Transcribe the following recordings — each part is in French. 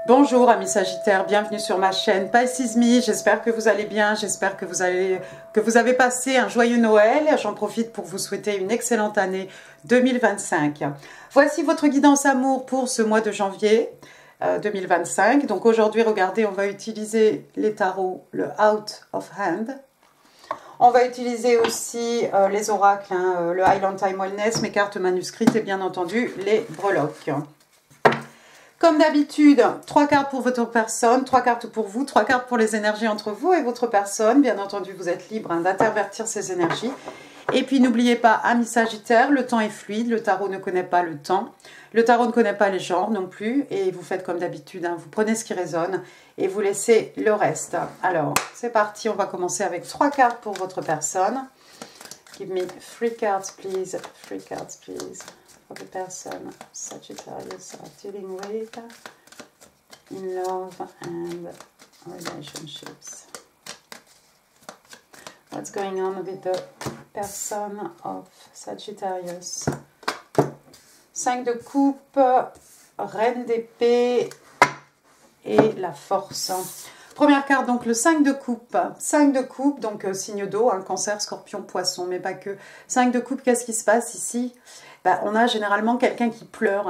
Bonjour amis Sagittaires, bienvenue sur ma chaîne Pisces.me, j'espère que vous allez bien, j'espère que vous avez passé un joyeux Noël. J'en profite pour vous souhaiter une excellente année 2025. Voici votre guidance amour pour ce mois de janvier 2025. Donc aujourd'hui, regardez, on va utiliser les tarots, le Out of Hand. On va utiliser aussi les oracles, le Highland Time Wellness, mes cartes manuscrites et bien entendu les breloques. Comme d'habitude, 3 cartes pour votre personne, 3 cartes pour vous, 3 cartes pour les énergies entre vous et votre personne. Bien entendu, vous êtes libre d'intervertir ces énergies. Et puis, n'oubliez pas, amis Sagittaires, le temps est fluide, le tarot ne connaît pas le temps. Le tarot ne connaît pas les genres non plus. Et vous faites comme d'habitude, vous prenez ce qui résonne et vous laissez le reste. Alors, c'est parti, on va commencer avec 3 cartes pour votre personne. Give me 3 cards, please. 3 cards, please. For the person Sagittarius are dealing with in love and relationships. What's going on with the person of Sagittarius? 5 de coupe, reine d'épée et la force. Première carte, donc le 5 de coupe. 5 de coupe, donc signe d'eau, cancer, scorpion, poisson, mais pas que. 5 de coupe, qu'est-ce qui se passe ici? On a généralement quelqu'un qui pleure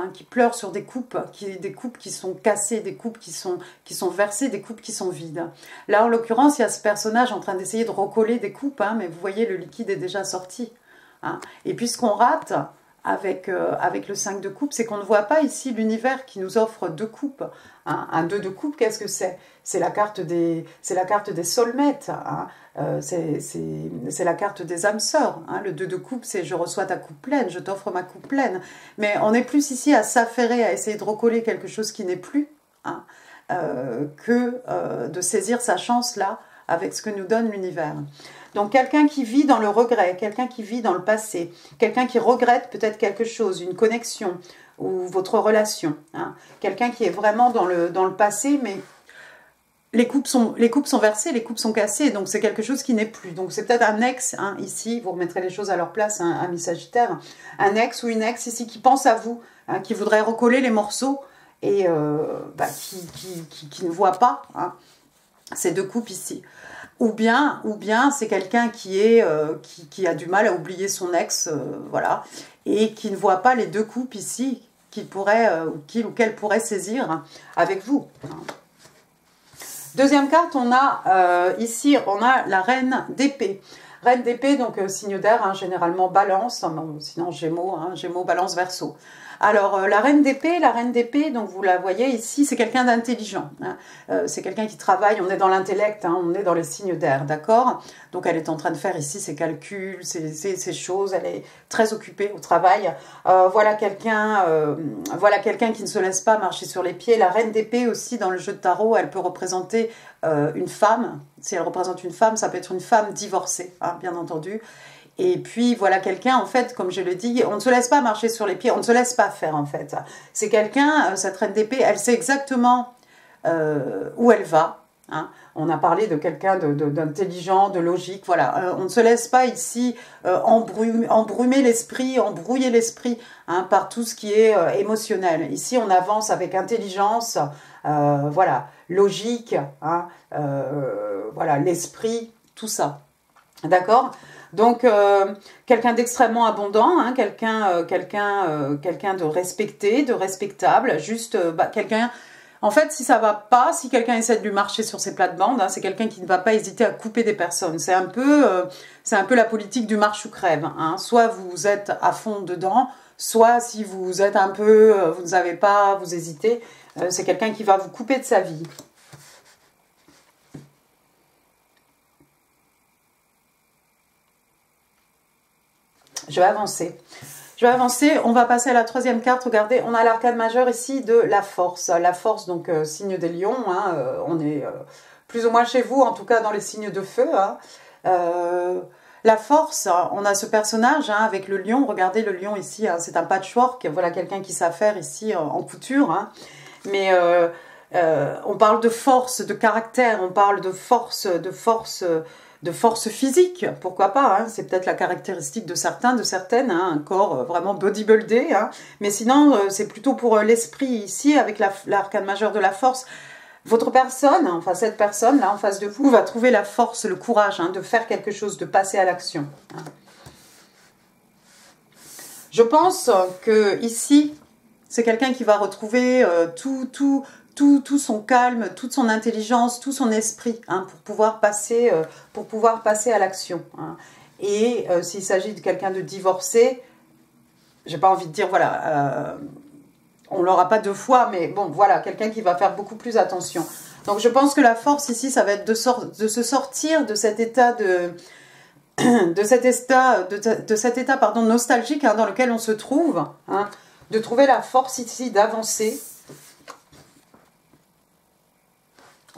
sur des coupes qui sont cassées, des coupes qui sont versées, des coupes qui sont vides. Là, en l'occurrence, il y a ce personnage en train d'essayer de recoller des coupes, mais vous voyez, le liquide est déjà sorti. Et puis, ce qu'on rate avec le 5 de coupe, c'est qu'on ne voit pas ici l'univers qui nous offre 2 coupes. Un 2 de coupe, qu'est-ce que c'est? C'est la carte des soulmates, c'est la carte des âmes sœurs. Le 2 de coupe, c'est je reçois ta coupe pleine, je t'offre ma coupe pleine. Mais on est plus ici à s'affairer, à essayer de recoller quelque chose qui n'est plus, que de saisir sa chance là, avec ce que nous donne l'univers. Donc quelqu'un qui vit dans le regret, quelqu'un qui vit dans le passé, quelqu'un qui regrette peut-être quelque chose, une connexion ou votre relation. Quelqu'un qui est vraiment dans le passé, mais les coupes sont versées, les coupes sont cassées, donc c'est quelque chose qui n'est plus. Donc c'est peut-être un ex, ici, vous remettrez les choses à leur place, ami Sagittaire, un ex ou une ex ici qui pense à vous, qui voudrait recoller les morceaux et qui ne voit pas ces 2 coupes ici. Ou bien c'est quelqu'un qui a du mal à oublier son ex, voilà, et qui ne voit pas les 2 coupes ici qu'il ou qu'elle pourrait saisir avec vous. Deuxième carte, on a ici, on a la reine d'épée. Reine d'épée, donc signe d'air, généralement balance, sinon Gémeaux, Gémeaux, balance, verseau. Alors, la reine d'épée, donc vous la voyez ici, c'est quelqu'un d'intelligent. C'est quelqu'un qui travaille, on est dans l'intellect, on est dans les signes d'air, d'accord? Donc, elle est en train de faire ici ses calculs, ses choses, elle est très occupée au travail. Voilà quelqu'un qui ne se laisse pas marcher sur les pieds. La reine d'épée aussi, dans le jeu de tarot, elle peut représenter une femme. Si elle représente une femme, ça peut être une femme divorcée, bien entendu. Et puis, voilà quelqu'un, en fait, comme je le dis, on ne se laisse pas marcher sur les pieds, on ne se laisse pas faire, en fait. C'est quelqu'un, cette reine d'épée, elle sait exactement où elle va. On a parlé de quelqu'un d'intelligent, de logique, voilà. On ne se laisse pas ici embrouiller l'esprit par tout ce qui est émotionnel. Ici, on avance avec intelligence, voilà, logique, voilà, l'esprit, tout ça. D'accord ? Donc, quelqu'un d'extrêmement abondant, quelqu'un de respecté, de respectable, juste quelqu'un... En fait, si ça va pas, si quelqu'un essaie de lui marcher sur ses plates-bandes, c'est quelqu'un qui ne va pas hésiter à couper des personnes. C'est un peu la politique du marche ou crève. Soit vous êtes à fond dedans, soit si vous êtes un peu, vous ne savez pas, vous hésitez, c'est quelqu'un qui va vous couper de sa vie. Je vais avancer, on va passer à la 3e carte. Regardez, on a l'arcane majeur ici de la force. La force, donc signe des lions, on est plus ou moins chez vous, en tout cas dans les signes de feu. La force, on a ce personnage avec le lion. Regardez le lion ici, c'est un patchwork. Voilà quelqu'un qui s'affaire ici en couture. Mais on parle de force, de caractère, on parle de force de force physique, pourquoi pas, hein, c'est peut-être la caractéristique de certains, de certaines, hein, un corps vraiment bodybuildé, hein, mais sinon c'est plutôt pour l'esprit ici, avec l'arcane majeur de la force. Votre personne, enfin cette personne là en face de vous, va trouver la force, le courage hein, de faire quelque chose, de passer à l'action. Hein. Je pense que ici, c'est quelqu'un qui va retrouver tout son calme, toute son intelligence, tout son esprit hein, pour pouvoir passer à l'action. Hein. Et s'il s'agit de quelqu'un de divorcé, j'ai pas envie de dire, voilà, on l'aura pas deux fois, mais bon, voilà, quelqu'un qui va faire beaucoup plus attention. Donc je pense que la force ici, ça va être de se sortir de cet état de cet état pardon, nostalgique hein, dans lequel on se trouve, hein, de trouver la force ici d'avancer,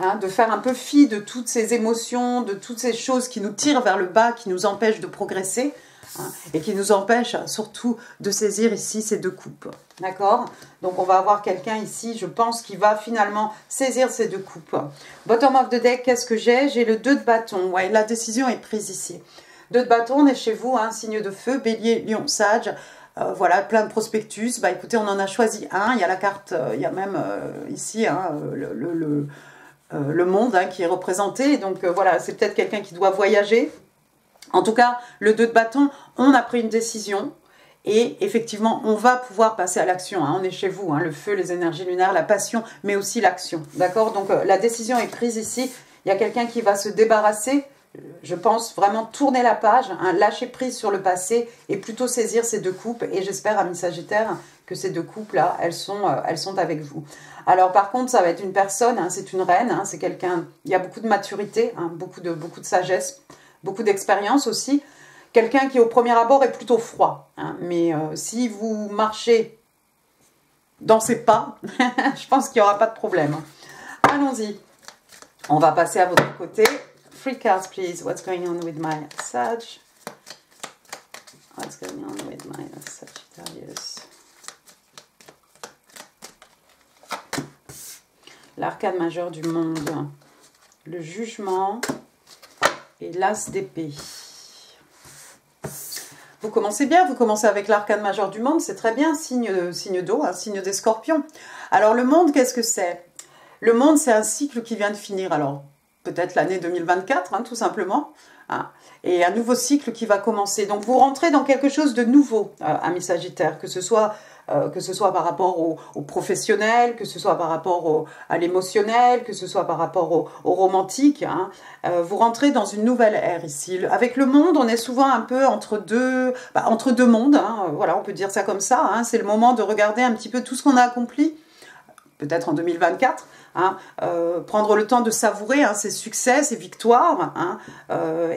hein, de faire un peu fi de toutes ces émotions, de toutes ces choses qui nous tirent vers le bas, qui nous empêchent de progresser, hein, et qui nous empêchent surtout de saisir ici ces deux coupes. D'accord? Donc on va avoir quelqu'un ici, je pense, qui va finalement saisir ces deux coupes. Bottom of the deck, qu'est-ce que j'ai? J'ai le 2 de bâton. Ouais, la décision est prise ici. 2 de bâton, on est chez vous, hein, signe de feu, bélier, lion, sage. Voilà, plein de prospectus. Bah écoutez, on en a choisi un. Il y a la carte, il y a même ici hein, le monde hein, qui est représenté. Donc voilà, c'est peut-être quelqu'un qui doit voyager. En tout cas, le 2 de bâton, on a pris une décision. Et effectivement, on va pouvoir passer à l'action. Hein. On est chez vous, hein, le feu, les énergies lunaires, la passion, mais aussi l'action. D'accord? Donc la décision est prise ici. Il y a quelqu'un qui va se débarrasser. Je pense vraiment tourner la page, hein, lâcher prise sur le passé et plutôt saisir ces deux coupes. Et j'espère, amis Sagittaires, que ces deux coupes-là, elles sont avec vous. Alors par contre, ça va être une personne, hein, c'est une reine, hein, c'est quelqu'un, il y a beaucoup de maturité, hein, beaucoup de sagesse, beaucoup d'expérience aussi. Quelqu'un qui au premier abord est plutôt froid. Hein, mais si vous marchez dans ses pas, je pense qu'il n'y aura pas de problème. Allons-y. On va passer à votre côté. 3 cards, please. What's going on with my Sag? What's going on with my Sagittarius? L'arcane majeur du monde. Le jugement et l'as d'épée. Vous commencez bien, vous commencez avec l'arcane majeur du monde, c'est très bien, signe d'eau, un signe des scorpions. Alors le monde, qu'est-ce que c'est? Le monde, c'est un cycle qui vient de finir. Alors, peut-être l'année 2024, hein, tout simplement. Hein, et un nouveau cycle qui va commencer. Donc, vous rentrez dans quelque chose de nouveau, amis Sagittaires, que ce soit par rapport au professionnel, que ce soit par rapport à l'émotionnel, que ce soit par rapport au romantique. Hein. Vous rentrez dans une nouvelle ère ici. Avec le monde, on est souvent un peu entre deux mondes. Hein. Voilà, on peut dire ça comme ça. Hein. C'est le moment de regarder un petit peu tout ce qu'on a accompli, peut-être en 2024. Hein, prendre le temps de savourer hein, ses succès, ses victoires, hein,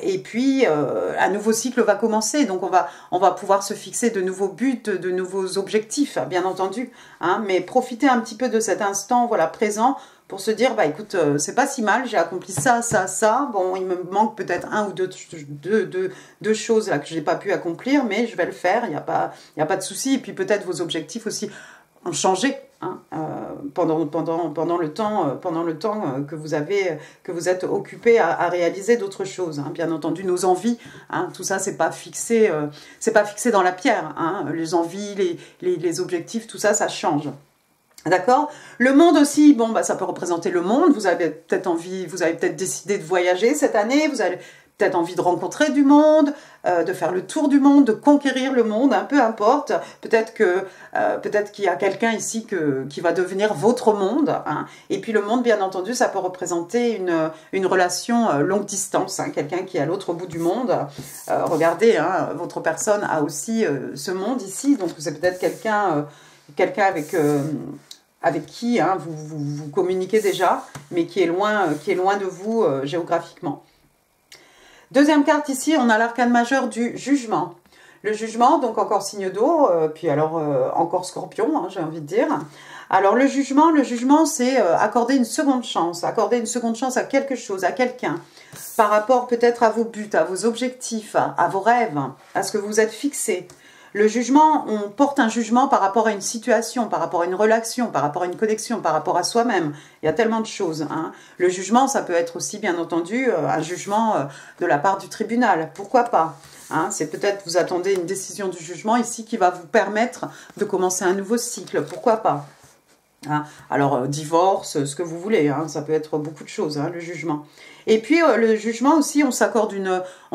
et puis un nouveau cycle va commencer, donc on va pouvoir se fixer de nouveaux buts, de nouveaux objectifs, bien entendu, hein, mais profiter un petit peu de cet instant voilà, présent pour se dire, bah écoute, c'est pas si mal, j'ai accompli ça, ça, ça, bon, il me manque peut-être un ou deux choses là que j'ai pas pu accomplir, mais je vais le faire, il n'y a pas de souci, et puis peut-être vos objectifs aussi ont changé hein, pendant le temps que vous êtes occupé à réaliser d'autres choses. Hein. Bien entendu, nos envies, hein, tout ça, c'est pas fixé dans la pierre. Hein. Les envies, les objectifs, tout ça, ça change. D'accord? Le monde aussi, bon, bah, ça peut représenter le monde. Vous avez peut-être décidé de voyager cette année. Vous avez peut-être envie de rencontrer du monde, de faire le tour du monde, de conquérir le monde, hein, peu importe. Peut-être qu'il y a quelqu'un ici qui va devenir votre monde. Hein. Et puis le monde, bien entendu, ça peut représenter une relation longue distance, hein, quelqu'un qui est à l'autre bout du monde. Regardez, hein, votre personne a aussi ce monde ici, donc c'est peut-être quelqu'un avec qui hein, vous communiquez déjà, mais qui est loin de vous géographiquement. Deuxième carte ici, on a l'arcane majeur du jugement. Le jugement, donc encore signe d'eau, puis alors encore scorpion, hein, j'ai envie de dire. Alors le jugement c'est accorder une seconde chance à quelque chose, à quelqu'un, par rapport peut-être à vos buts, à vos objectifs, à vos rêves, à ce que vous êtes fixé. Le jugement, on porte un jugement par rapport à une situation, par rapport à une relation, par rapport à une connexion, par rapport à soi-même. Il y a tellement de choses. Hein. Le jugement, ça peut être aussi, bien entendu, un jugement de la part du tribunal. Pourquoi pas? Hein, c'est peut-être, vous attendez une décision du jugement ici qui va vous permettre de commencer un nouveau cycle. Pourquoi pas? Hein, alors, divorce, ce que vous voulez, hein, ça peut être beaucoup de choses, hein, le jugement. Et puis, le jugement aussi, on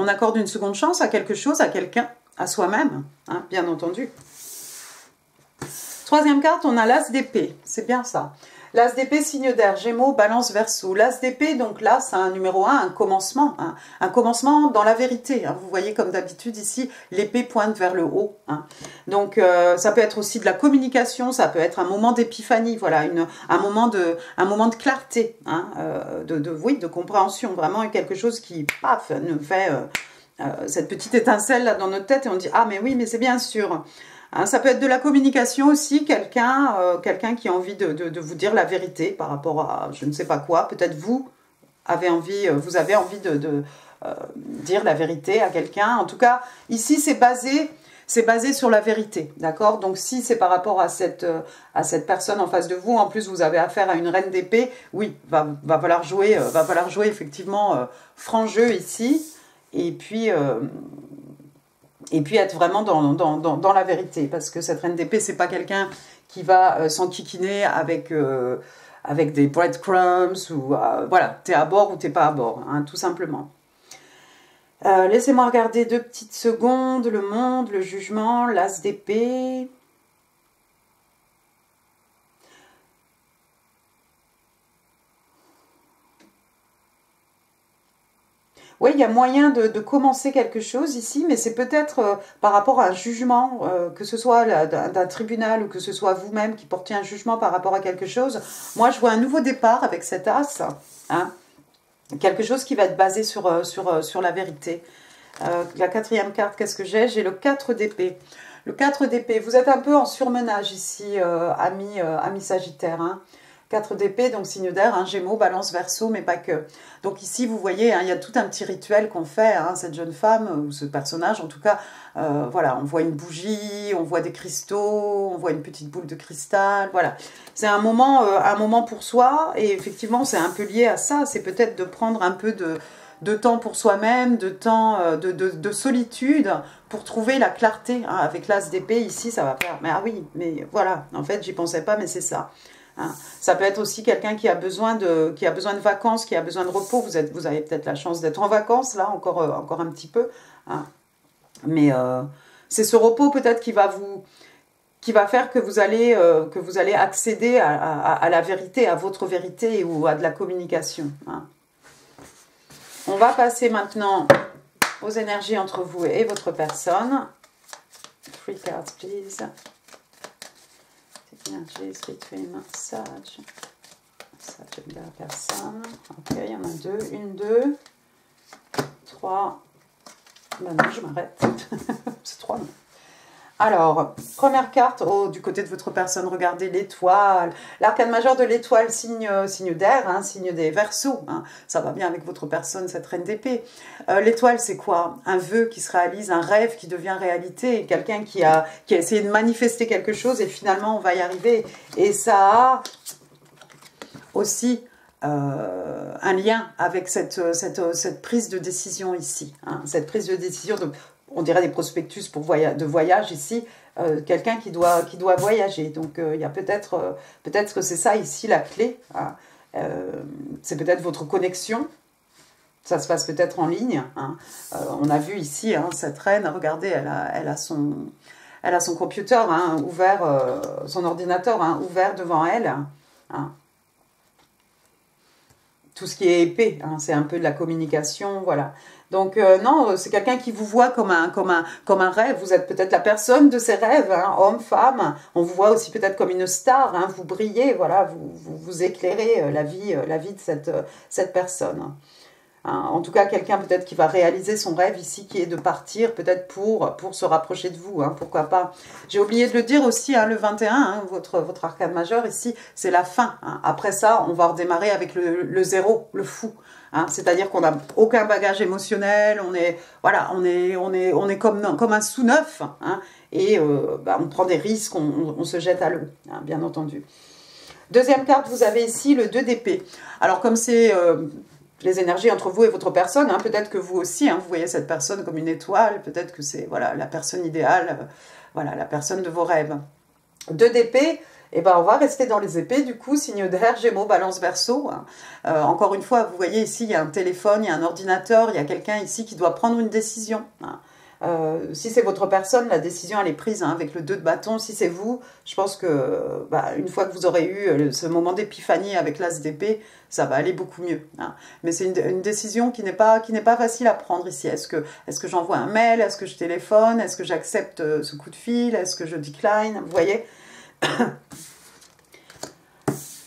accorde une seconde chance à quelque chose, à quelqu'un, à soi-même, hein, bien entendu. Troisième carte, on a l'As d'épée, c'est bien ça. L'As d'épée, signe d'air, Gémeaux, Balance, Verseau. L'As d'épée, donc là, c'est un numéro 1, un commencement. Hein, un commencement dans la vérité. Hein. Vous voyez, comme d'habitude, ici, l'épée pointe vers le haut. Hein. Donc, ça peut être aussi de la communication, ça peut être un moment d'épiphanie, voilà, un moment de clarté, hein, oui, de compréhension, vraiment, quelque chose qui, paf, nous fait cette petite étincelle là dans notre tête et on dit « Ah, mais oui, mais c'est bien sûr ». Hein, ça peut être de la communication aussi, quelqu'un qui a envie de vous dire la vérité par rapport à je ne sais pas quoi. Peut-être vous avez envie de dire la vérité à quelqu'un. En tout cas, ici, c'est basé sur la vérité, d'accord? Donc, si c'est par rapport à cette personne en face de vous, en plus, vous avez affaire à une reine d'épée, oui, va falloir jouer effectivement franc jeu ici. Et puis être vraiment dans la vérité. Parce que cette reine d'épée, c'est pas quelqu'un qui va s'enquiquiner avec des breadcrumbs ou voilà, t'es à bord ou t'es pas à bord, hein, tout simplement. Laissez-moi regarder 2 petites secondes. Le monde, le jugement, l'As d'épée. Oui, il y a moyen de commencer quelque chose ici, mais c'est peut-être par rapport à un jugement, que ce soit d'un tribunal ou que ce soit vous-même qui portez un jugement par rapport à quelque chose. Moi, je vois un nouveau départ avec cet as, hein, quelque chose qui va être basé sur la vérité. La 4e carte, qu'est-ce que j'ai? J'ai le 4 d'épée. Le 4 d'épée, vous êtes un peu en surmenage ici, ami Sagittaire, hein. 4 d'épée, donc signe d'air, hein, Gémeaux, Balance, Verseau, mais pas que. Donc ici, vous voyez, hein, il y a tout un petit rituel qu'on fait, hein, cette jeune femme, ou ce personnage, en tout cas, voilà, on voit une bougie, on voit des cristaux, on voit une petite boule de cristal, voilà. C'est un moment pour soi, et effectivement, c'est un peu lié à ça, c'est peut-être de prendre un peu de temps pour soi-même, de temps de solitude, pour trouver la clarté, hein, avec l'As d'épée, ici, ça va faire, mais ah oui, mais voilà, en fait, j'y pensais pas, mais c'est ça. Hein. Ça peut être aussi quelqu'un qui a besoin de vacances, qui a besoin de repos. Vous avez peut-être la chance d'être en vacances, là, encore un petit peu. Hein. Mais c'est ce repos peut-être qui va faire que vous allez accéder à la vérité, à votre vérité ou à de la communication. Hein. On va passer maintenant aux énergies entre vous et votre personne. 3 cards, please. Énergie, between Sage et la personne. Ok, il y en a 2. 1, 2, 3. Ben non, je m'arrête. C'est 3, non. Alors, première carte, du côté de votre personne, regardez l'étoile. L'arcane majeur de l'étoile, signe d'air, hein, signe des Verseaux. Hein. Ça va bien avec votre personne, cette reine d'épée. L'étoile, c'est quoi? Un vœu qui se réalise, un rêve qui devient réalité. Quelqu'un qui a essayé de manifester quelque chose et finalement, on va y arriver. Et ça a aussi un lien avec cette prise de décision ici. Hein. Cette prise de décision on dirait des prospectus de voyage ici, quelqu'un qui doit voyager. Donc, il y a peut-être que c'est ça ici la clé. Hein. C'est peut-être votre connexion. Ça se passe peut-être en ligne. Hein. On a vu ici, hein, cette reine, regardez, elle a son computer, hein, ouvert, son ordinateur, hein, ouvert devant elle. Hein. Tout ce qui est épée, hein, c'est un peu de la communication, voilà. Donc non, c'est quelqu'un qui vous voit comme un rêve. Vous êtes peut-être la personne de ses rêves, hein, homme, femme. On vous voit aussi peut-être comme une star. Hein, vous brillez, voilà, vous éclairez la vie de cette personne. Hein. En tout cas, quelqu'un peut-être qui va réaliser son rêve ici, qui est de partir peut-être pour se rapprocher de vous, hein, pourquoi pas. J'ai oublié de le dire aussi, hein, le 21, hein, votre arcane majeur ici, c'est la fin. Hein. Après ça, on va redémarrer avec le zéro, le fou. Hein. C'est-à-dire qu'on n'a aucun bagage émotionnel, on est, voilà, on est comme un sous-neuf, hein, et on prend des risques, on se jette à l'eau, hein, bien entendu. Deuxième carte, vous avez ici le 2 d'épée. Alors comme c'est les énergies entre vous et votre personne, hein, peut-être que vous aussi, hein, vous voyez cette personne comme une étoile, peut-être que c'est voilà, la personne idéale, voilà, la personne de vos rêves. 2 d'épée, et ben on va rester dans les épées, du coup, signe d'air, Gémeaux, Balance, Verseau. Hein. Encore une fois, vous voyez ici, il y a un téléphone, il y a un ordinateur, il y a quelqu'un ici qui doit prendre une décision. Hein. Si c'est votre personne, la décision elle est prise, hein, avec le 2 de bâton. Si c'est vous, je pense que une fois que vous aurez eu ce moment d'épiphanie avec l'as d'épée, ça va aller beaucoup mieux. Hein. Mais c'est une décision qui n'est pas facile à prendre ici. Est-ce que j'envoie un mail? Est-ce que je téléphone? Est-ce que j'accepte ce coup de fil? Est-ce que je decline? Vous voyez.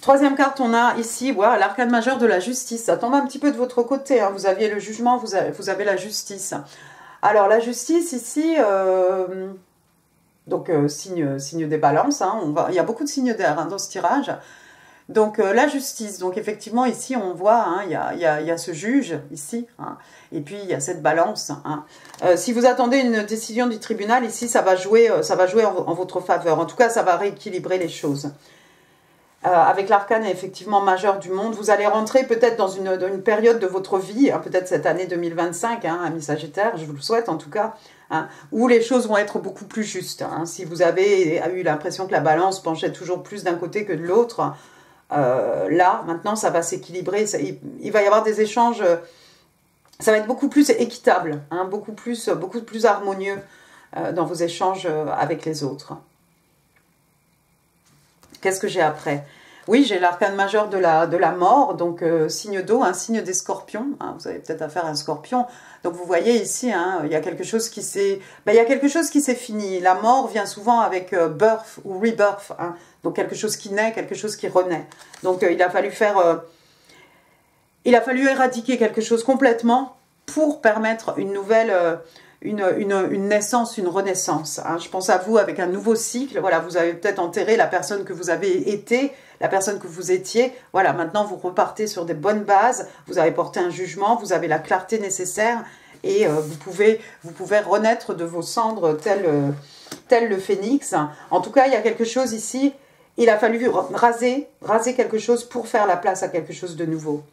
Troisième carte, on a ici voilà, l'arcane majeur de la justice. Ça tombe un petit peu de votre côté. Hein. Vous aviez le jugement, vous avez la justice. Alors, la justice, ici, signe des balances, hein, il y a beaucoup de signes d'air hein, dans ce tirage. Donc, la justice, donc effectivement, ici, on voit, hein, il y a ce juge, ici, hein, et puis il y a cette balance. Hein. Si vous attendez une décision du tribunal, ici, ça va jouer en votre faveur. En tout cas, ça va rééquilibrer les choses. Avec l'arcane effectivement majeur du monde, vous allez rentrer peut-être dans une période de votre vie, hein, peut-être cette année 2025, hein, ami Sagittaire, je vous le souhaite en tout cas, hein, où les choses vont être beaucoup plus justes. Hein. Si vous avez eu l'impression que la balance penchait toujours plus d'un côté que de l'autre, là, maintenant, ça va s'équilibrer, il va y avoir des échanges, ça va être beaucoup plus équitable, hein, beaucoup plus harmonieux dans vos échanges avec les autres. Qu'est-ce que j'ai après? Oui, j'ai l'arcane majeur de la mort, donc signe d'eau, un signe des scorpions. Hein, vous avez peut-être affaire à un scorpion. Donc vous voyez ici, hein, il y a quelque chose qui s'est fini. La mort vient souvent avec birth ou rebirth, hein, donc quelque chose qui naît, quelque chose qui renaît. Donc il a fallu éradiquer quelque chose complètement pour permettre une nouvelle... Une naissance, une renaissance. Hein. Je pense à vous avec un nouveau cycle. Voilà, vous avez peut-être enterré la personne que vous avez été, la personne que vous étiez. Voilà, maintenant vous repartez sur des bonnes bases. Vous avez porté un jugement, vous avez la clarté nécessaire et vous pouvez renaître de vos cendres tel le phénix. En tout cas, il y a quelque chose ici. Il a fallu raser quelque chose pour faire la place à quelque chose de nouveau.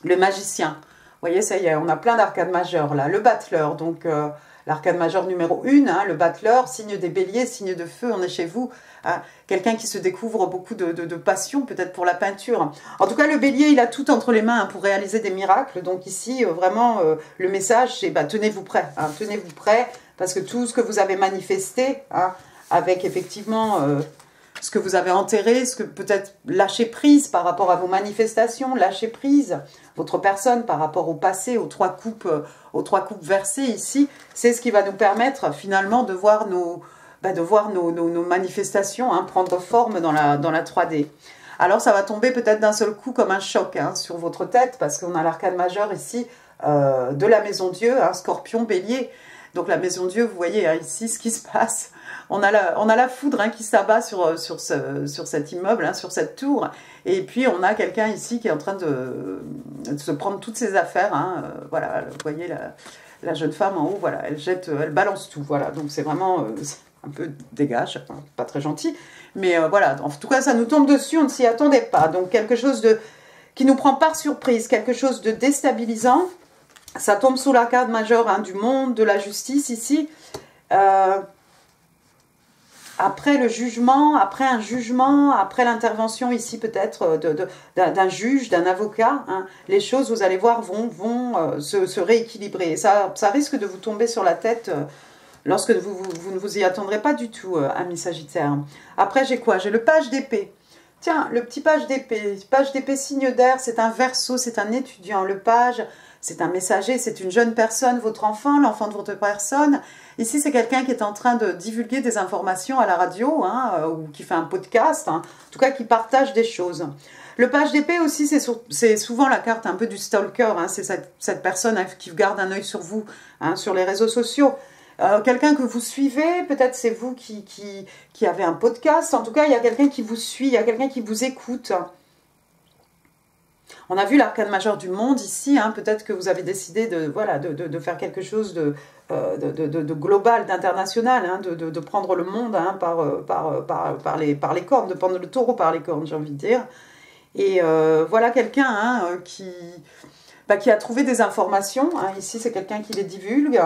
Le magicien. Vous voyez, ça y est, on a plein d'arcanes majeures là. Le battleur, donc l'arcane majeur numéro 1, hein, le battleur, signe des béliers, signe de feu, on est chez vous. Hein, quelqu'un qui se découvre beaucoup de passion, peut-être pour la peinture. En tout cas, le bélier, il a tout entre les mains hein, pour réaliser des miracles. Donc ici, vraiment, le message, c'est tenez-vous prêts. Hein, tenez-vous prêts, parce que tout ce que vous avez manifesté, hein, avec effectivement... ce que vous avez enterré, ce que peut-être lâcher prise par rapport à vos manifestations, lâcher prise, votre personne par rapport au passé, aux trois coupes versées ici, c'est ce qui va nous permettre finalement de voir nos manifestations hein, prendre forme dans la 3D. Alors ça va tomber peut-être d'un seul coup comme un choc hein, sur votre tête, parce qu'on a l'arcane majeur ici de la maison Dieu, hein, Scorpion, Bélier. Donc la maison Dieu, vous voyez hein, ici ce qui se passe. On a la foudre hein, qui s'abat sur cet immeuble, hein, sur cette tour. Et puis, on a quelqu'un ici qui est en train de se prendre toutes ses affaires. Hein. Voilà, vous voyez la jeune femme en haut, voilà, elle balance tout. Voilà, donc c'est vraiment un peu dégage, hein, pas très gentil. Mais voilà, en tout cas, ça nous tombe dessus, on ne s'y attendait pas. Donc, quelque chose qui nous prend par surprise, quelque chose de déstabilisant. Ça tombe sous l'arcane majeur hein, du monde, de la justice ici. Après le jugement, après un jugement, après l'intervention ici peut-être d'un juge, d'un avocat, hein, les choses, vous allez voir, vont se rééquilibrer. Et ça risque de vous tomber sur la tête lorsque vous ne vous y attendrez pas du tout, ami Sagittaire. Après, j'ai quoi? J'ai le page d'épée. Tiens, le petit page d'épée signe d'air, c'est un Verseau, c'est un étudiant. Le page, c'est un messager, c'est une jeune personne, votre enfant, l'enfant de votre personne. Ici, c'est quelqu'un qui est en train de divulguer des informations à la radio, hein, ou qui fait un podcast, hein, en tout cas qui partage des choses. Le page d'épée aussi, c'est souvent la carte un peu du stalker, hein, c'est cette personne, hein, qui garde un œil sur vous, hein, sur les réseaux sociaux. Quelqu'un que vous suivez, peut-être c'est vous qui avez un podcast, en tout cas il y a quelqu'un qui vous suit, il y a quelqu'un qui vous écoute. On a vu l'arcane majeur du monde ici, hein, peut-être que vous avez décidé de, voilà, de faire quelque chose de global, d'international, hein, de prendre le monde, hein, par les cornes, de prendre le taureau par les cornes, j'ai envie de dire. Et voilà quelqu'un, hein, qui a trouvé des informations, hein, ici c'est quelqu'un qui les divulgue.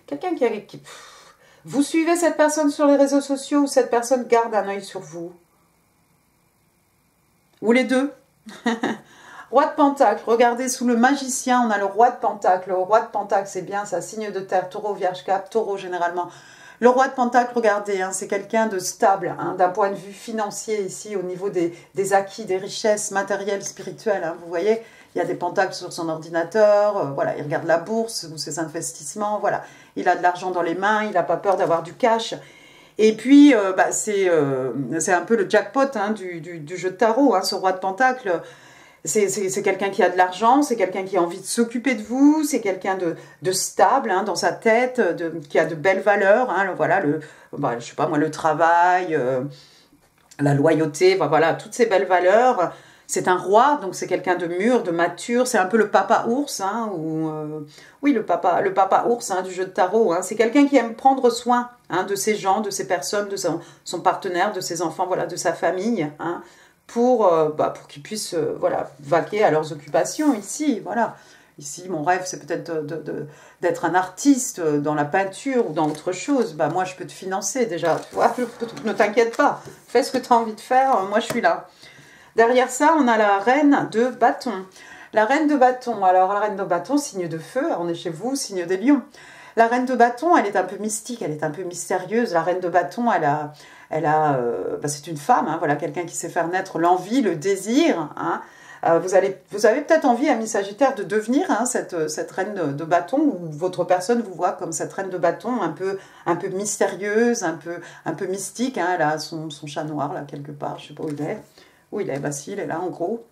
Quelqu'un qui vous suivez cette personne sur les réseaux sociaux ou cette personne garde un œil sur vous? Ou les deux? Roi de Pentacle, regardez sous le magicien, on a le Roi de Pentacle. Le Roi de Pentacle, c'est bien ça, signe de terre, taureau, vierge, cap, taureau généralement. Le Roi de Pentacle, regardez, hein, c'est quelqu'un de stable, hein, d'un point de vue financier ici, au niveau des acquis, des richesses matérielles, spirituelles. Hein, vous voyez, il y a des pentacles sur son ordinateur, voilà, il regarde la bourse ou ses investissements, voilà. Il a de l'argent dans les mains, il n'a pas peur d'avoir du cash. Et puis, c'est un peu le jackpot, hein, du jeu de tarot, hein, ce Roi de Pentacle. C'est quelqu'un qui a de l'argent, c'est quelqu'un qui a envie de s'occuper de vous, c'est quelqu'un de stable, hein, dans sa tête, qui a de belles valeurs, hein, voilà, je sais pas moi, le travail, la loyauté, voilà, toutes ces belles valeurs. C'est un roi, donc c'est quelqu'un de mûr, de mature, c'est un peu le papa ours, hein, oui, le papa ours, hein, du jeu de tarot, hein. C'est quelqu'un qui aime prendre soin, hein, de ses gens, de ses personnes, de son partenaire, de ses enfants, voilà, de sa famille, hein, pour qu'ils puissent voilà, vaquer à leurs occupations ici, voilà. Ici, mon rêve, c'est peut-être d'être un artiste dans la peinture ou dans autre chose. Bah, moi, je peux te financer déjà, tu vois, ne t'inquiète pas, fais ce que tu as envie de faire, moi, je suis là. Derrière ça, on a la reine de bâton. La reine de bâton, alors la reine de bâton, signe de feu, on est chez vous, signe des lions. La reine de bâton, elle est un peu mystique, elle est un peu mystérieuse. La reine de bâton, c'est une femme, hein, voilà, quelqu'un qui sait faire naître l'envie, le désir. Hein. Vous avez peut-être envie, ami Sagittaire, de devenir, hein, cette reine de bâton, ou votre personne vous voit comme cette reine de bâton, un peu mystérieuse, un peu mystique. Hein. Elle a son chat noir, là, quelque part, je ne sais pas où il est. Où il est, bah si, il est là, en gros.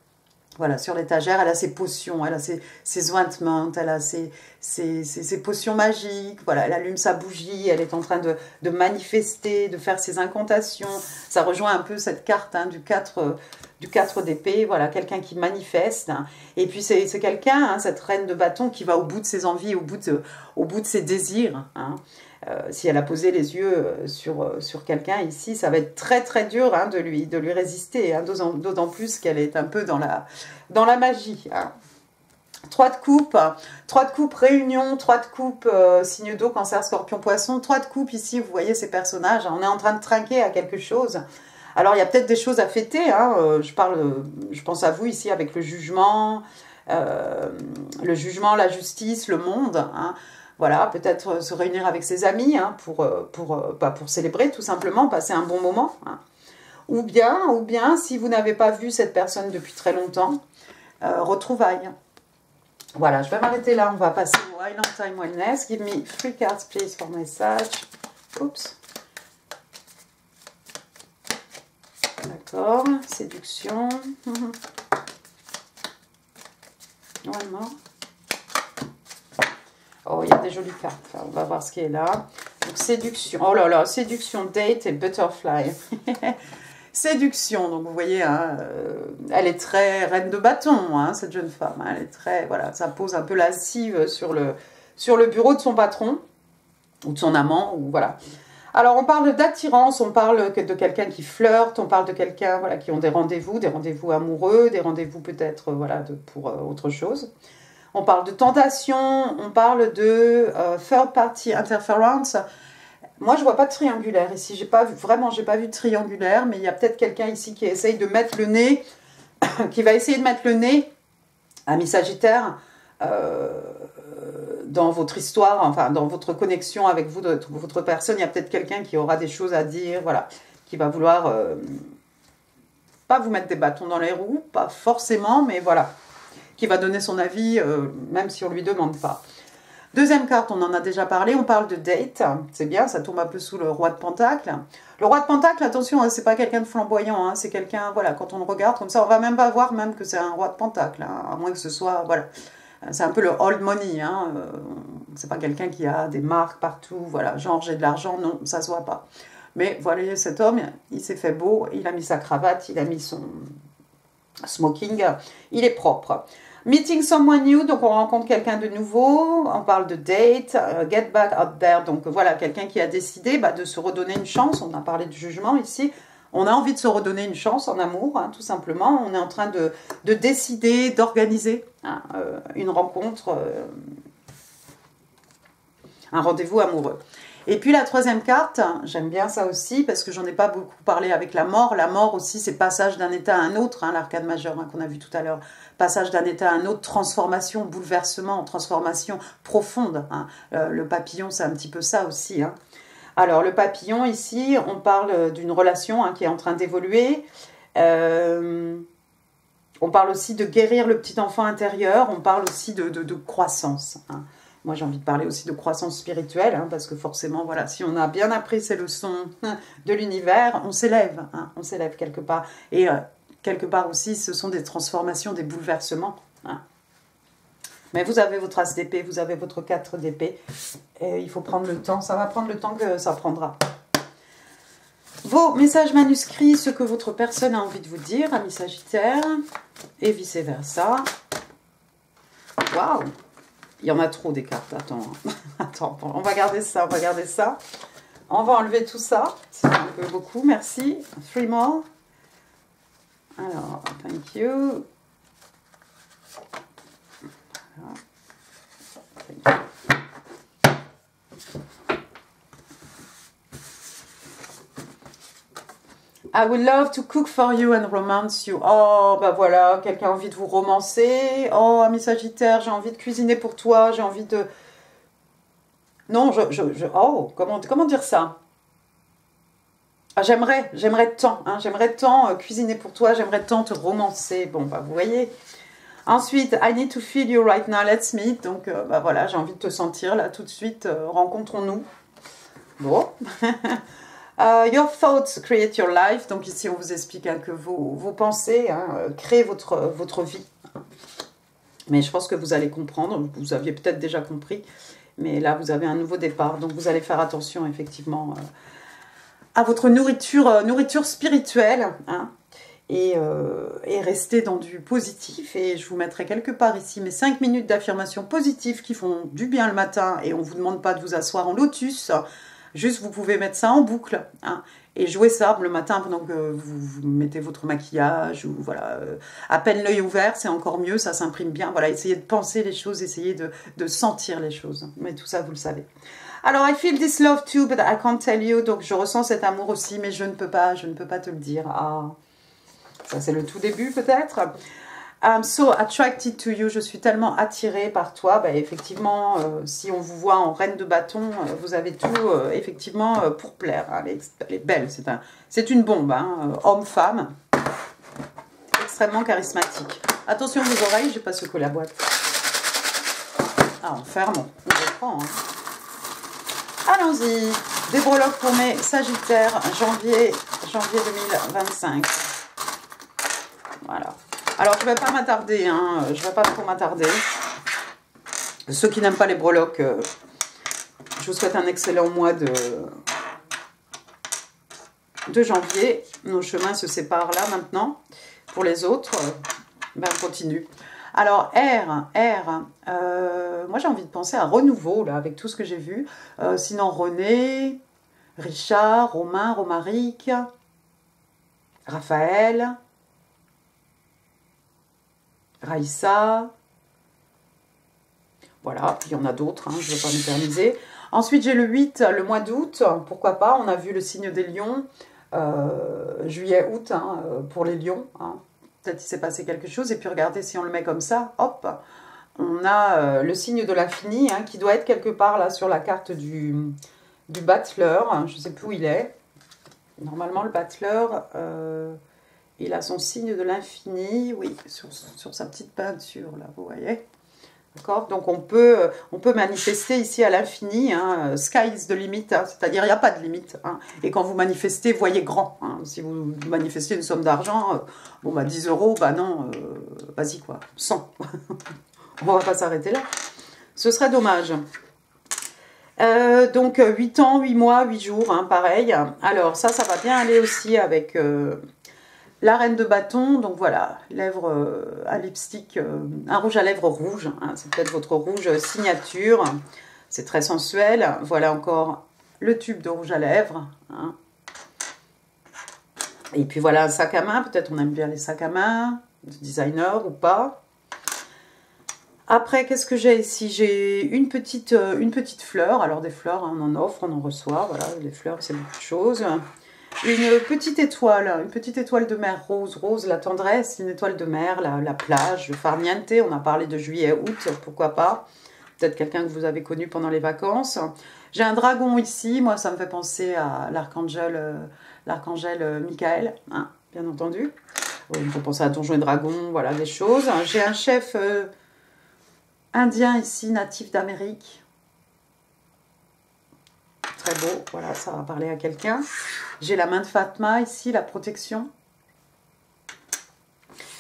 Voilà, sur l'étagère, elle a ses potions, elle a ses ointments, elle a ses potions magiques, voilà, elle allume sa bougie, elle est en train de manifester, de faire ses incantations. Ça rejoint un peu cette carte, hein, du 4 d'épée, voilà, quelqu'un qui manifeste. Hein. Et puis c'est quelqu'un, hein, cette reine de bâton, qui va au bout de ses envies, au bout de ses désirs. Hein. Si elle a posé les yeux sur quelqu'un ici, ça va être très très dur, hein, de lui résister, hein, d'autant plus qu'elle est un peu dans la magie. Hein. 3 de coupe, réunion, 3 de coupe, signe d'eau, cancer, scorpion, poisson, 3 de coupe ici, vous voyez ces personnages, hein, on est en train de trinquer à quelque chose. Alors il y a peut-être des choses à fêter, hein, je pense à vous ici avec le jugement, la justice, le monde, hein. Voilà, peut-être se réunir avec ses amis, hein, pour célébrer tout simplement, passer un bon moment. Hein. Ou bien, si vous n'avez pas vu cette personne depuis très longtemps, retrouvailles. Voilà, je vais m'arrêter là, on va passer au Island Time Wellness. Give me 3 cards, please, for message. Oups. D'accord, séduction. One more. Oh, il y a des jolies cartes. On va voir ce qui est là. Donc, séduction. Oh là là, séduction, date et butterfly. Séduction. Donc, vous voyez, hein, elle est très reine de bâton, hein, cette jeune femme. Hein, elle est très, voilà, ça pose un peu lascive sur le bureau de son patron ou de son amant, ou voilà. Alors, on parle d'attirance, on parle de quelqu'un qui flirte, on parle de quelqu'un, voilà, qui ont des rendez-vous amoureux, des rendez-vous peut-être, voilà, pour autre chose. On parle de tentation, on parle de third party interference. Moi, je vois pas de triangulaire ici. J'ai pas vu de triangulaire, mais il y a peut-être quelqu'un ici qui essaye de mettre le nez, qui va essayer de mettre le nez, ami Sagittaire, dans votre histoire, enfin, dans votre connexion avec vous, votre personne. Il y a peut-être quelqu'un qui aura des choses à dire, voilà, qui va vouloir pas vous mettre des bâtons dans les roues, pas forcément, mais voilà, qui va donner son avis, même si on ne lui demande pas. Deuxième carte, on en a déjà parlé, on parle de date, c'est bien, ça tombe un peu sous le roi de Pentacle. Le roi de Pentacle, attention, hein, c'est pas quelqu'un de flamboyant, hein, c'est quelqu'un, voilà, quand on le regarde comme ça, on va même pas voir même que c'est un roi de Pentacle, hein, à moins que ce soit, voilà, c'est un peu le old money, hein, c'est pas quelqu'un qui a des marques partout, voilà, genre j'ai de l'argent, non, ça se voit pas. Mais voilà, cet homme, il s'est fait beau, il a mis sa cravate, il a mis son smoking, il est propre. Meeting someone new, donc on rencontre quelqu'un de nouveau, on parle de date, get back out there, donc voilà, quelqu'un qui a décidé de se redonner une chance, on a parlé de jugement ici, on a envie de se redonner une chance en amour, hein, tout simplement, on est en train de décider, d'organiser hein, une rencontre, un rendez-vous amoureux. Et puis la troisième carte, j'aime bien ça aussi parce que j'en ai pas beaucoup parlé avec la mort. La mort aussi, c'est passage d'un état à un autre, hein, l'arcade majeur hein, qu'on a vu tout à l'heure. Passage d'un état à un autre, transformation, bouleversement, transformation profonde. Hein. Le papillon, c'est un petit peu ça aussi. Hein. Alors le papillon, ici, on parle d'une relation hein, qui est en train d'évoluer. On parle aussi de guérir le petit enfant intérieur. On parle aussi de croissance. Hein. Moi, j'ai envie de parler aussi de croissance spirituelle, hein, parce que forcément, voilà, si on a bien appris ces leçons de l'univers, on s'élève, hein, on s'élève quelque part. Et quelque part aussi, ce sont des transformations, des bouleversements. Hein. Mais vous avez votre as d'épée, vous avez votre 4 d'épée, et il faut prendre le temps, ça va prendre le temps que ça prendra. Vos messages manuscrits, ce que votre personne a envie de vous dire, ami Sagittaire, et vice-versa. Waouh! Il y en a trop des cartes, attends, attends, on va garder ça, on va garder ça. On va enlever tout ça, c'est un peu beaucoup, merci. 3 more. Alors, thank you. Voilà. Thank you. I would love to cook for you and romance you. Oh, bah voilà, quelqu'un a envie de vous romancer. Oh, ami Sagittaire, j'ai envie de cuisiner pour toi, j'ai envie de... Non, oh, comment dire ça? Ah, j'aimerais tant, hein, j'aimerais tant cuisiner pour toi, j'aimerais tant te romancer. Bon, bah vous voyez. Ensuite, I need to feel you right now, let's meet. Donc, bah voilà, j'ai envie de te sentir là tout de suite, rencontrons-nous. Bon. Your thoughts create your life. Donc ici, on vous explique hein, que vos pensées hein, créent votre vie. Mais je pense que vous allez comprendre. Vous aviez peut-être déjà compris. Mais là, vous avez un nouveau départ. Donc, vous allez faire attention, effectivement, à votre nourriture spirituelle. Hein, et rester dans du positif. Et je vous mettrai quelque part ici mes 5 minutes d'affirmation positive qui font du bien le matin. Et on ne vous demande pas de vous asseoir en lotus. Juste, vous pouvez mettre ça en boucle hein, et jouer ça le matin pendant que vous mettez votre maquillage ou voilà, à peine l'œil ouvert, c'est encore mieux, ça s'imprime bien. Voilà, essayez de penser les choses, essayez de sentir les choses. Mais tout ça, vous le savez. Alors, I feel this love too, but I can't tell you. Donc, je ressens cet amour aussi, mais je ne peux pas te le dire. Ah, ça c'est le tout début peut-être. I'm so attracted to you, je suis tellement attirée par toi. Ben, effectivement, si on vous voit en reine de bâton, vous avez tout, effectivement, pour plaire. Hein. Elle est belle, c'est une bombe, hein. Homme-femme, extrêmement charismatique. Attention aux oreilles, j'ai pas secoué la boîte. Ah, on ferme, on reprend. Hein. Allons-y, des breloques pour mes Sagittaires, janvier 2025. Voilà. Alors, je ne vais pas m'attarder, hein, je ne vais pas trop m'attarder. Ceux qui n'aiment pas les breloques, je vous souhaite un excellent mois de janvier. Nos chemins se séparent là maintenant. Pour les autres, ben, on continue. Alors, moi j'ai envie de penser à renouveau, là, avec tout ce que j'ai vu. Sinon, René, Richard, Romain, Romaric, Raphaël... Raïssa, voilà, puis il y en a d'autres, hein, je ne vais pas m'éterniser. Ensuite, j'ai le 8, le mois d'août, pourquoi pas, on a vu le signe des lions, juillet, août, hein, pour les lions, hein. Peut-être qu'il s'est passé quelque chose, et puis regardez, si on le met comme ça, hop, on a le signe de l'infini, hein, qui doit être quelque part là sur la carte du battleur, hein, je ne sais plus où il est. Normalement, le battleur... Il a son signe de l'infini, oui, sur sa petite peinture, là, vous voyez. D'accord? Donc on peut manifester ici à l'infini, hein, sky is the limit, hein, c'est-à-dire il n'y a pas de limite. Hein, et quand vous manifestez, voyez grand. Hein, si vous manifestez une somme d'argent, bon bah 10 euros, bah non, vas-y quoi, 100. On va pas s'arrêter là. Ce serait dommage. Donc 8 ans, 8 mois, 8 jours, hein, pareil. Alors ça va bien aller aussi avec la reine de bâton. Donc voilà, lèvres à lipstick, un rouge à lèvres rouge. Hein, c'est peut-être votre rouge signature. C'est très sensuel. Voilà encore le tube de rouge à lèvres. Hein. Et puis voilà un sac à main. Peut-être on aime bien les sacs à main, de designer ou pas. Après, qu'est-ce que j'ai ici? J'ai une petite fleur. Alors, des fleurs, hein, on en offre, on en reçoit. Voilà, les fleurs, c'est beaucoup de choses. Une petite étoile de mer rose. Rose, la tendresse, une étoile de mer, la plage, le farniente. On a parlé de juillet, août, pourquoi pas. Peut-être quelqu'un que vous avez connu pendant les vacances. J'ai un dragon ici. Moi, ça me fait penser à l'archangel Michael, hein, bien entendu. On peut penser à Donjons et Dragons, voilà, des choses. J'ai un chef... indien ici, natif d'Amérique. Très beau, voilà, ça va parler à quelqu'un. J'ai la main de Fatma ici, la protection.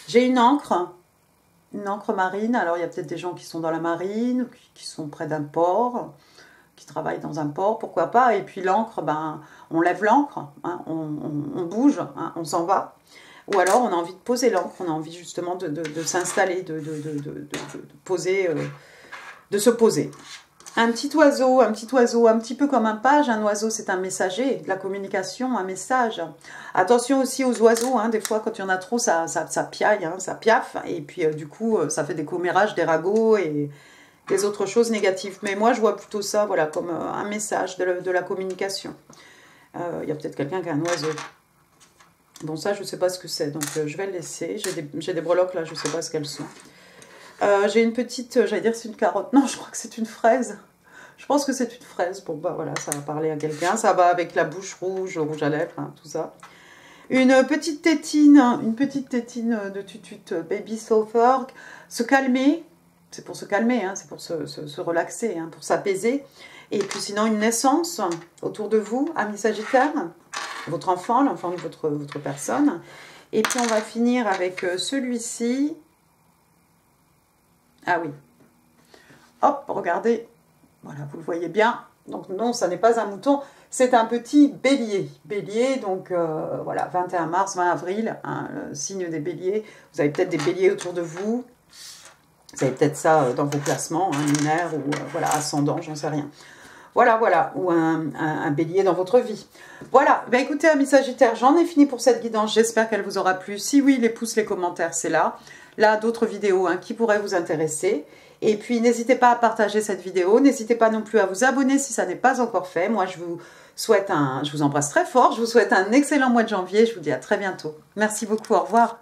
J'ai une encre marine. Alors, il y a peut-être des gens qui sont dans la marine, qui sont près d'un port, qui travaillent dans un port, pourquoi pas. Et puis l'encre, ben, on lève l'encre, hein, on bouge, hein, on s'en va. Ou alors, on a envie de poser l'encre, on a envie justement de s'installer, de poser, de se poser. Un petit oiseau, un petit peu comme un page. Un oiseau, c'est un messager, de la communication, un message. Attention aussi aux oiseaux, hein, des fois, quand il y en a trop, ça piaille, hein, ça piaffe. Et puis, du coup, ça fait des commérages, des ragots et des autres choses négatives. Mais moi, je vois plutôt ça, voilà, comme un message de la communication. Il y a peut-être quelqu'un qui a un oiseau. Bon, ça, je ne sais pas ce que c'est, donc je vais le laisser. J'ai des breloques, là, je ne sais pas ce qu'elles sont. J'ai une petite, j'allais dire c'est une carotte. Non, je crois que c'est une fraise. Je pense que c'est une fraise. Bon, bah voilà, ça va parler à quelqu'un. Ça va avec la bouche rouge, rouge à lèvres, hein, tout ça. Une petite tétine de tutut Baby Sulfur. Se calmer, c'est pour se calmer, hein, c'est pour se relaxer, hein, pour s'apaiser. Et puis sinon, une naissance autour de vous, ami Sagittaire. Votre enfant, l'enfant de votre personne. Et puis on va finir avec celui-ci. Ah oui. Hop, regardez. Voilà, vous le voyez bien. Donc non, ça n'est pas un mouton, c'est un petit bélier. Bélier, donc voilà, 21 mars, 20 avril, hein, signe des béliers. Vous avez peut-être des béliers autour de vous. Vous avez peut-être ça dans vos placements, hein, lunaire ou voilà, ascendant, j'en sais rien. Voilà, voilà, ou un bélier dans votre vie. Voilà, ben écoutez, amis Sagittaires, j'en ai fini pour cette guidance. J'espère qu'elle vous aura plu. Si oui, les pouces, les commentaires, c'est là. Là, d'autres vidéos hein, qui pourraient vous intéresser. Et puis, n'hésitez pas à partager cette vidéo. N'hésitez pas non plus à vous abonner si ça n'est pas encore fait. Moi, je vous embrasse très fort. Je vous souhaite un excellent mois de janvier. Je vous dis à très bientôt. Merci beaucoup. Au revoir.